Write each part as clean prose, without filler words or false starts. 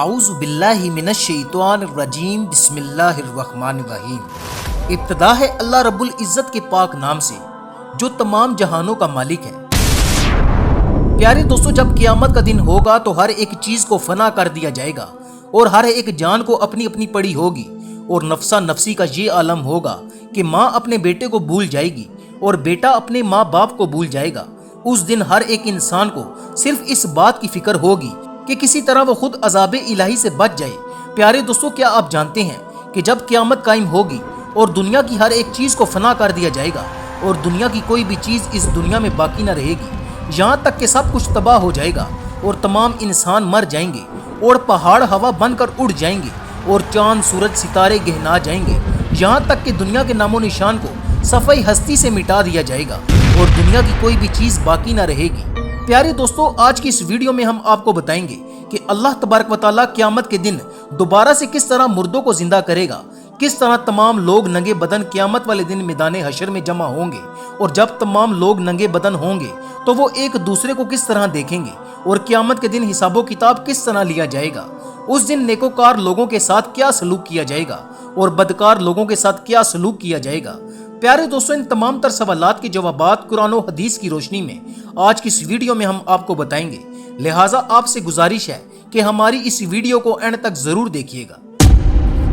اعوذ باللہ من الشیطان الرجیم بسم اللہ الرحمن الرحیم۔ ابتدا ہے اللہ رب العزت کے پاک نام سے جو تمام جہانوں کا مالک ہے۔ پیارے دوستو، جب قیامت کا دن ہوگا تو ہر ایک چیز کو فنا کر دیا جائے گا اور ہر ایک جان کو اپنی اپنی پڑی ہوگی، اور نفسا نفسی کا یہ عالم ہوگا کہ ماں اپنے بیٹے کو بھول جائے گی اور بیٹا اپنے ماں باپ کو بھول جائے گا۔ اس دن ہر ایک انسان کو صرف اس بات کی فکر ہوگی کہ کسی طرح وہ خود عذاب الہی سے بچ جائے۔ پیارے دوستو، کیا آپ جانتے ہیں کہ جب قیامت قائم ہوگی اور دنیا کی ہر ایک چیز کو فنا کر دیا جائے گا اور دنیا کی کوئی بھی چیز اس دنیا میں باقی نہ رہے گی، یہاں تک کہ سب کچھ تباہ ہو جائے گا اور تمام انسان مر جائیں گے اور پہاڑ ہوا بن کر اڑ جائیں گے اور چاند سورج ستارے گہنا جائیں گے، یہاں تک کہ دنیا کے نام و نشان کو صفحہ ہستی سے مٹا دیا جائے گا اور دنیا کی کوئی بھی چیز باقی نہ رہے گی۔ پیارے دوستو، آج کی اس ویڈیو میں ہم آپ کو بتائیں گے کہ اللہ تبارک و تعالیٰ قیامت کے دن دوبارہ سے کس طرح مردوں کو زندہ کرے گا، کس طرح تمام لوگ ننگے بدن قیامت والے دن میدان حشر میں جمع ہوں گے، اور جب تمام لوگ ننگے بدن ہوں گے تو وہ ایک دوسرے کو کس طرح دیکھیں گے، اور قیامت کے دن حساب و کتاب کس طرح لیا جائے گا۔ اس دن نیکوکار لوگوں کے ساتھ کیا سلوک کیا جائے گا اور بدکار لوگوں کے ساتھ کیا سلوک کیا جائے گا۔ پیارے دوستو، ان تمام تر سوالات کے جوابات قرآن و حدیث کی روشنی میں آج کی اس ویڈیو میں ہم آپ کو بتائیں گے، لہٰذا آپ سے گزارش ہے کہ ہماری اس ویڈیو کو اینڈ تک ضرور دیکھیے گا۔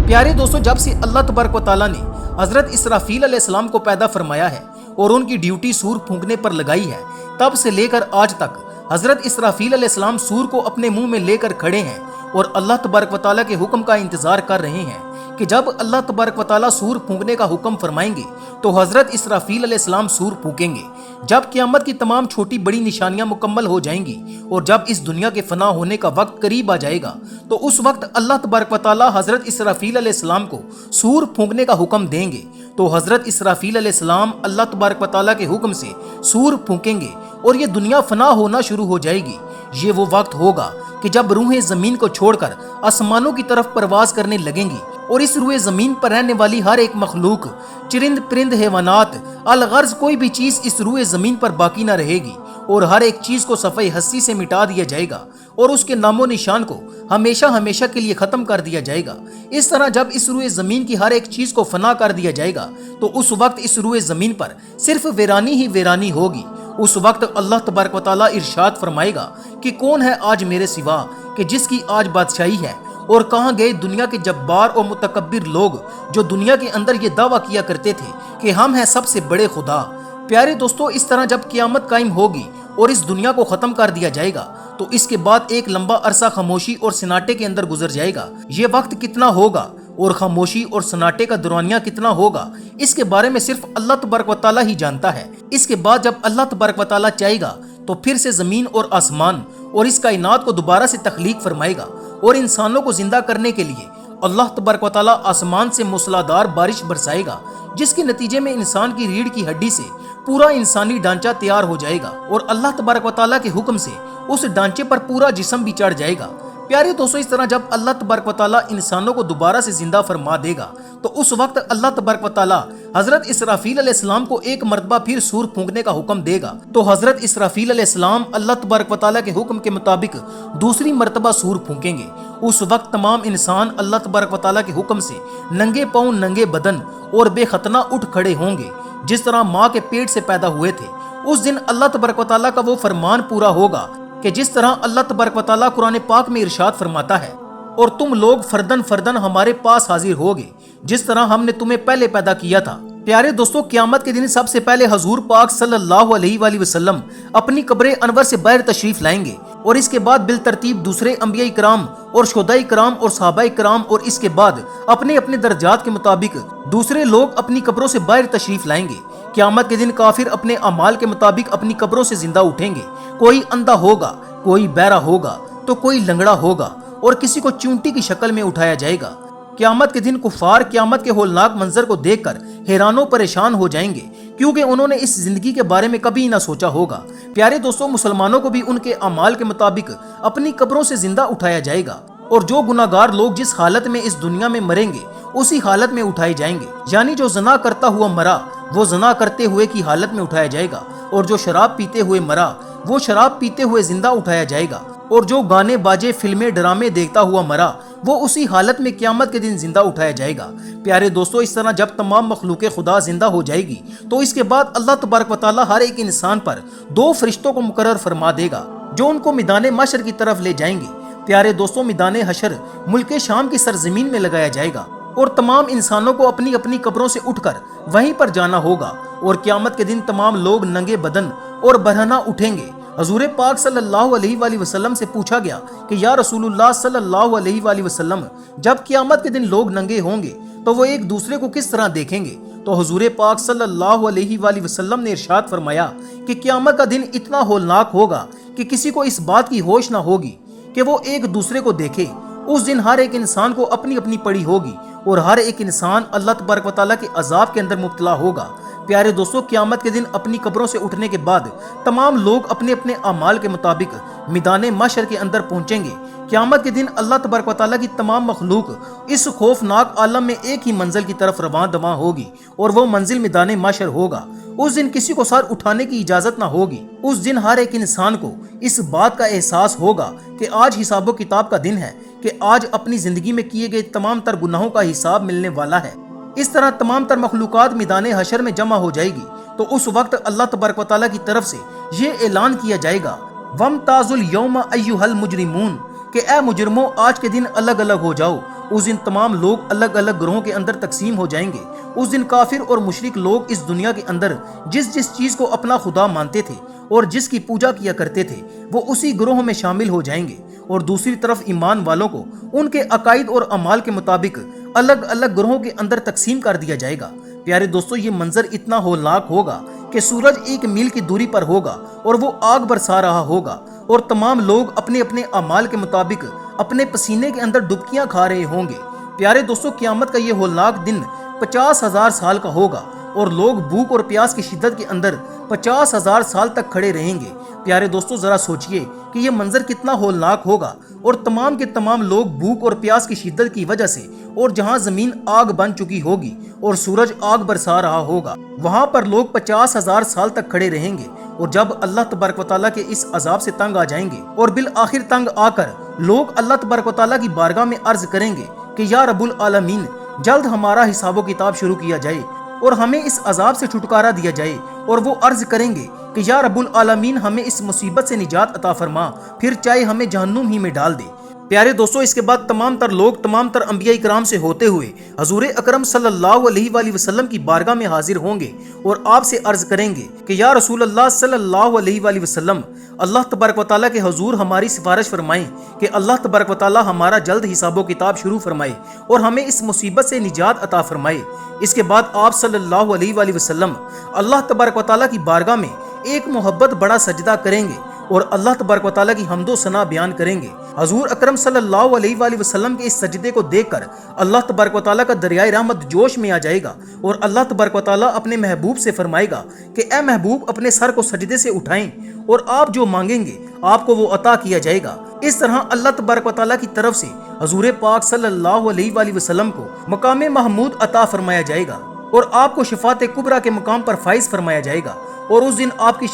پیارے دوستو، جب سے اللہ تبارک و تعالیٰ نے حضرت اسرافیل علیہ السلام کو پیدا فرمایا ہے اور ان کی ڈیوٹی سور پھونکنے پر لگائی ہے، تب سے لے کر آج تک حضرت اسرافیل علیہ السلام سور کو اپنے منہ میں لے کر کھڑے ہیں اور اللہ تبارک و تعالیٰ کے حکم کا انتظار کر رہے ہیں کہ جب اللہ تبارک و تعالیٰ سور پھونکنے کا حکم فرمائیں گے تو حضرت اسرافیل علیہ السلام سور پھونکیں گے۔ جب قیامت کی تمام چھوٹی بڑی نشانیاں مکمل ہو جائیں گی اور جب اس دنیا کے فنا ہونے کا وقت قریب آ جائے گا تو اس وقت اللہ تبارک و تعالیٰ حضرت اسرافیل علیہ السلام کو سور پھونکنے کا حکم دیں گے، تو حضرت اسرافیل علیہ السلام اللہ تبارک و تعالیٰ کے حکم سے سور پھونکیں گے اور یہ دنیا فنا ہونا شروع ہو جائے گی۔ یہ وہ وقت ہوگا کہ جب روحیں زمین کو چھوڑ کر آسمانوں کی طرف پرواز کرنے لگیں گی اور اس روئے زمین پر رہنے والی ہر ایک مخلوق، چرند پرند حیوانات، الغرض کوئی بھی چیز اس روئے زمین پر باقی نہ رہے گی اور ہر ایک چیز کو صفحہ ہستی سے مٹا دیا جائے گا اور اس کے نام و نشان کو ہمیشہ ہمیشہ کے لیے ختم کر دیا جائے گا۔ اس طرح جب اس روئے زمین کی ہر ایک چیز کو فنا کر دیا جائے گا تو اس وقت اس روئے زمین پر صرف ویرانی ہی ویرانی ہوگی۔ اس وقت اللہ تبارک و تعالیٰ ارشاد فرمائے گا کہ کون ہے آج میرے سوا کہ جس کی آج بادشاہی ہے، اور کہاں گئے دنیا کے جبار اور متکبر لوگ جو دنیا کے اندر یہ دعویٰ کیا کرتے تھے کہ ہم ہیں سب سے بڑے خدا۔ پیارے دوستو، اس طرح جب قیامت قائم ہوگی اور اس دنیا کو ختم کر دیا جائے گا تو اس کے بعد ایک لمبا عرصہ خاموشی اور سناٹے کے اندر گزر جائے گا۔ یہ وقت کتنا ہوگا اور خاموشی اور سناٹے کا دورانیہ کتنا ہوگا، اس کے بارے میں صرف اللہ تبارک و تعالیٰ ہی جانتا ہے۔ اس کے بعد جب اللہ تبارک و تعالیٰ چاہے گا تو پھر سے زمین اور آسمان اور اس کائنات کو دوبارہ سے تخلیق فرمائے گا اور انسانوں کو زندہ کرنے کے لیے اللہ تبارک و تعالیٰ آسمان سے موسلادھار بارش برسائے گا، جس کے نتیجے میں انسان کی ریڑھ کی ہڈی سے پورا انسانی ڈھانچہ تیار ہو جائے گا اور اللہ تبارک و تعالیٰ کے حکم سے اس ڈھانچے پر پورا جسم بھی چڑھ جائے گا۔ پیارے دوستو، اس طرح جب اللہ تبارک و تعالیٰ انسانوں کو دوبارہ سے زندہ فرما دے گا تو اس وقت اللہ تبارک و تعالیٰ حضرت اسرافیل علیہ السلام کو ایک مرتبہ پھر سور پھونکنے کا حکم دے گا، تو حضرت اسرافیل علیہ السلام اللہ تبارک و تعالیٰ کے حکم کے مطابق دوسری مرتبہ سور پھونکیں گے۔ اس وقت تمام انسان اللہ تبارک و تعالیٰ کے حکم سے ننگے پاؤں ننگے بدن اور بے ختنہ اٹھ کھڑے ہوں گے جس طرح ماں کے پیٹ سے پیدا ہوئے تھے۔ اس دن اللہ تبارک و تعالیٰ کا وہ فرمان پورا ہوگا کہ جس طرح اللہ تبارک و تعالیٰ قرآن پاک میں ارشاد فرماتا ہے، اور تم لوگ فردن فردن ہمارے پاس حاضر ہوگے جس طرح ہم نے تمہیں پہلے پیدا کیا تھا۔ پیارے دوستو، قیامت کے دن سب سے پہلے حضور پاک صلی اللہ علیہ وآلہ وسلم اپنی قبر انور سے باہر تشریف لائیں گے اور اس کے بعد بالترتیب دوسرے انبیاء کرام اور شہداء کرام اور صحابہ کرام، اور اس کے بعد اپنے اپنے درجات کے مطابق دوسرے لوگ اپنی قبروں سے باہر تشریف لائیں گے۔ قیامت کے دن کافر اپنے اعمال کے مطابق اپنی قبروں سے زندہ اٹھیں گے۔ کوئی اندھا ہوگا، کوئی بہرا ہوگا تو کوئی لنگڑا ہوگا اور کسی کو چونٹی کی شکل میں اٹھایا جائے گا۔ قیامت کے دن کفار قیامت کے ہولناک منظر کو دیکھ کر حیران و پریشان ہو جائیں گے کیونکہ انہوں نے اس زندگی کے بارے میں کبھی نہ سوچا ہوگا۔ پیارے دوستو، مسلمانوں کو بھی ان کے اعمال کے مطابق اپنی قبروں سے زندہ اٹھایا جائے گا اور جو گناہگار لوگ جس حالت میں اس دنیا میں مریں گے اسی حالت میں اٹھائے جائیں گے، یعنی جو زنا کرتا ہوا مرا وہ زنا کرتے ہوئے کی حالت میں اٹھایا جائے گا، اور جو شراب پیتے ہوئے مرا وہ شراب پیتے ہوئے زندہ اٹھایا جائے گا، اور جو گانے باجے فلمیں ڈرامے دیکھتا ہوا مرا وہ اسی حالت میں قیامت کے دن زندہ اٹھایا جائے گا۔ پیارے دوستو، اس طرح جب تمام مخلوق خدا زندہ ہو جائے گی تو اس کے بعد اللہ تبارک و تعالی ہر ایک انسان پر 2 فرشتوں کو مقرر فرما دے گا جو ان کو میدان محشر کی طرف لے جائیں گے۔ پیارے دوستو، میدان حشر ملک شام کی سرزمین میں لگایا جائے گا اور تمام انسانوں کو اپنی اپنی قبروں سے اٹھ کر وہیں پر جانا ہوگا، اور قیامت کے دن تمام لوگ ننگے بدن اور برہنہ اٹھیں گے۔ حضور پاک صلی اللہ علیہ وآلہ وسلم سے پوچھا گیا کہ یا رسول اللہ صلی اللہ علیہ وآلہ وسلم، جب قیامت کے دن لوگ ننگے ہوں گے تو وہ ایک دوسرے کو کس طرح دیکھیں گے؟ تو حضور پاک صلی اللہ علیہ وآلہ وسلم نے ارشاد فرمایا کہ قیامت کا دن اتنا ہولناک ہوگا کہ کسی کو اس بات کی ہوش نہ ہوگی کہ وہ ایک دوسرے کو دیکھے۔ اس دن ہر ایک انسان کو اپنی اپنی پڑی ہوگی اور ہر ایک انسان اللہ تبارک و تعالیٰ کے عذاب کے اندر مبتلا ہوگا۔ پیارے دوستو، قیامت کے دن اپنی قبروں سے اٹھنے کے بعد تمام لوگ اپنے اپنے اعمال کے مطابق میدان محشر کے اندر پہنچیں گے۔ قیامت کے دن اللہ تبارک و تعالیٰ کی تمام مخلوق اس خوفناک عالم میں ایک ہی منزل کی طرف رواں دواں ہوگی، اور وہ منزل میدان محشر ہوگا۔ اس دن کسی کو سر اٹھانے کی اجازت نہ ہوگی۔ اس دن ہر ایک انسان کو اس بات کا احساس ہوگا کہ آج حساب و کتاب کا دن ہے، کہ آج اپنی زندگی میں کیے گئے تمام تر گناہوں کا حساب ملنے والا ہے۔ اس طرح تمام تر مخلوقات میدان حشر میں جمع ہو جائے گی تو اس وقت اللہ تبارک و تعالیٰ کی طرف سے یہ اعلان کیا جائے گا، وَامْتَازُوا الْيَوْمَ أَيُّهَا الْمُجْرِمُونَ، کہ اے مجرموں آج کے دن الگ الگ ہو جاؤ۔ اس دن تمام لوگ الگ الگ گروہوں کے اندر تقسیم ہو جائیں گے۔ اس دن کافر اور مشرک لوگ اس دنیا کے اندر جس جس چیز کو اپنا خدا مانتے تھے اور جس کی پوجا کیا کرتے تھے وہ اسی گروہ میں شامل ہو جائیں گے، اور دوسری طرف ایمان والوں کو ان کے عقائد اور اعمال کے مطابق الگ الگ گروہوں کے اندر تقسیم کر دیا جائے گا۔ پیارے دوستو، یہ منظر اتنا ہولناک ہوگا کہ سورج 1 میل کی دوری پر ہوگا اور وہ آگ برسا رہا ہوگا، اور تمام لوگ اپنے اپنے اعمال کے مطابق اپنے پسینے کے اندر ڈبکیاں کھا رہے ہوں گے۔ پیارے دوستو، قیامت کا یہ ہولناک دن 50,000 سال کا ہوگا، اور لوگ بھوک اور پیاس کی شدت کے اندر 50,000 سال تک کھڑے رہیں گے۔ پیارے دوستو، ذرا سوچئے کہ یہ منظر کتنا ہولناک ہوگا، اور تمام کے تمام لوگ بھوک اور پیاس کی شدت کی وجہ سے، اور جہاں زمین آگ بن چکی ہوگی اور سورج آگ برسا رہا ہوگا، وہاں پر لوگ 50,000 سال تک کھڑے رہیں گے۔ اور جب اللہ تبارک و تعالیٰ کے اس عذاب سے تنگ آ جائیں گے اور بالآخر تنگ آ کر لوگ اللہ تبارک و تعالیٰ کی بارگاہ میں عرض کریں گے کہ یا رب العالمین، جلد ہمارا حساب و کتاب شروع کیا جائے اور ہمیں اس عذاب سے چھٹکارا دیا جائے، اور وہ عرض کریں گے کہ یا رب العالمین، ہمیں اس مصیبت سے نجات عطا فرما، پھر چاہے ہمیں جہنم ہی میں ڈال دے۔ پیارے دوستو، اس کے بعد تمام تر لوگ تمام تر انبیاء کرام سے ہوتے ہوئے حضور اکرم صلی اللہ علیہ وآلہ وسلم کی بارگاہ میں حاضر ہوں گے اور آپ سے عرض کریں گے کہ یا رسول اللہ صلی اللہ علیہ وآلہ وسلم، اللہ تبارک و تعالیٰ کے حضور ہماری سفارش فرمائیں کہ اللہ تبارک و تعالیٰ ہمارا جلد حساب و کتاب شروع فرمائے اور ہمیں اس مصیبت سے نجات عطا فرمائے۔ اس کے بعد آپ صلی اللہ علیہ وآلہ وسلم اللہ تبارک و تعالیٰ کی بارگاہ میں ایک محبت بڑا سجدہ کریں گے اور اللہ تبارک و تعالیٰ کی حمد و ثنا بیان کریں گے۔ حضور اکرم صلی اللہ علیہ وآلہ وسلم کے اس سجدے کو دیکھ کر اللہ تبارک و تعالیٰ کا دریائے رحمت جوش میں آ جائے گا، اور اللہ تبارک و تعالیٰ اپنے محبوب سے فرمائے گا کہ اے محبوب، اپنے سر کو سجدے سے اٹھائیں اور آپ جو مانگیں گے آپ کو وہ عطا کیا جائے گا۔ اس طرح اللہ تبارک و تعالیٰ کی طرف سے حضور پاک صلی اللہ علیہ وآلہ وسلم کو مقام محمود عطا فرمایا جائے گا، اور آپ کو شفاعت کبریٰ کے مقام پر فائز فرمایا جائے گا، اور اس دن آپ کی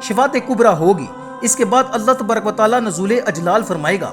شفاعت کبریٰ ہوگی۔ اس کے بعد اللہ تبارک و تعالیٰ نزول اجلال فرمائے گا،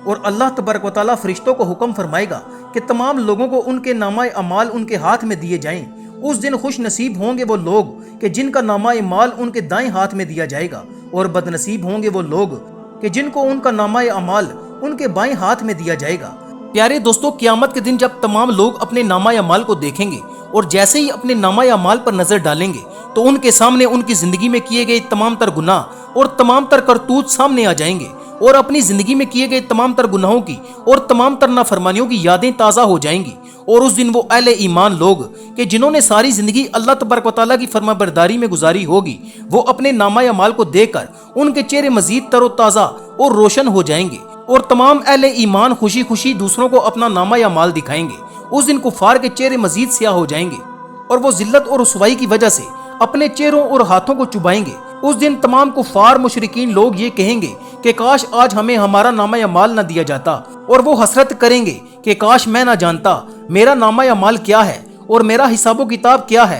اور اللہ تبارک و تعالیٰ فرشتوں کو حکم فرمائے گا کہ تمام لوگوں کو ان کے نامہ اعمال ان کے ہاتھ میں دیے جائیں۔ اس دن خوش نصیب ہوں گے وہ لوگ کہ جن کا نامہ اعمال ان کے دائیں ہاتھ میں دیا جائے گا، اور بد نصیب ہوں گے وہ لوگ کہ جن کو ان کا نامہ اعمال ان کے بائیں ہاتھ میں دیا جائے گا۔ پیارے دوستو، قیامت کے دن جب تمام لوگ اپنے نامہ اعمال کو دیکھیں گے اور جیسے ہی اپنے نامہ اعمال پر نظر ڈالیں گے تو ان کے سامنے ان کی زندگی میں کیے گئے تمام تر گناہ اور تمام تر کرتوت سامنے آ جائیں گے، اور اپنی زندگی میں کیے گئے تمام تر گناہوں کی اور تمام تر نافرمانیوں کی یادیں تازہ ہو جائیں گی۔ اور اس دن وہ اہل ایمان لوگ کہ جنہوں نے ساری زندگی اللہ تبارک و تعالیٰ کی فرما برداری میں گزاری ہوگی، وہ اپنے نامہ اعمال کو دیکھ کر ان کے چہرے مزید تر و تازہ اور روشن ہو جائیں گے، اور تمام اہل ایمان خوشی خوشی دوسروں کو اپنا نامہ اعمال دکھائیں گے۔ اس دن کفار کے چہرے مزید سیاہ ہو جائیں گے، اور وہ ذلت اور رسوائی کی وجہ سے اپنے چہروں اور ہاتھوں کو چبائیں گے۔ اس دن تمام کفار مشرکین لوگ یہ کہیں گے کہ کاش آج ہمیں ہمارا نامہ اعمال نہ دیا جاتا، اور وہ حسرت کریں گے کہ کاش میں نہ جانتا میرا نامہ اعمال کیا ہے اور میرا حساب و کتاب کیا ہے۔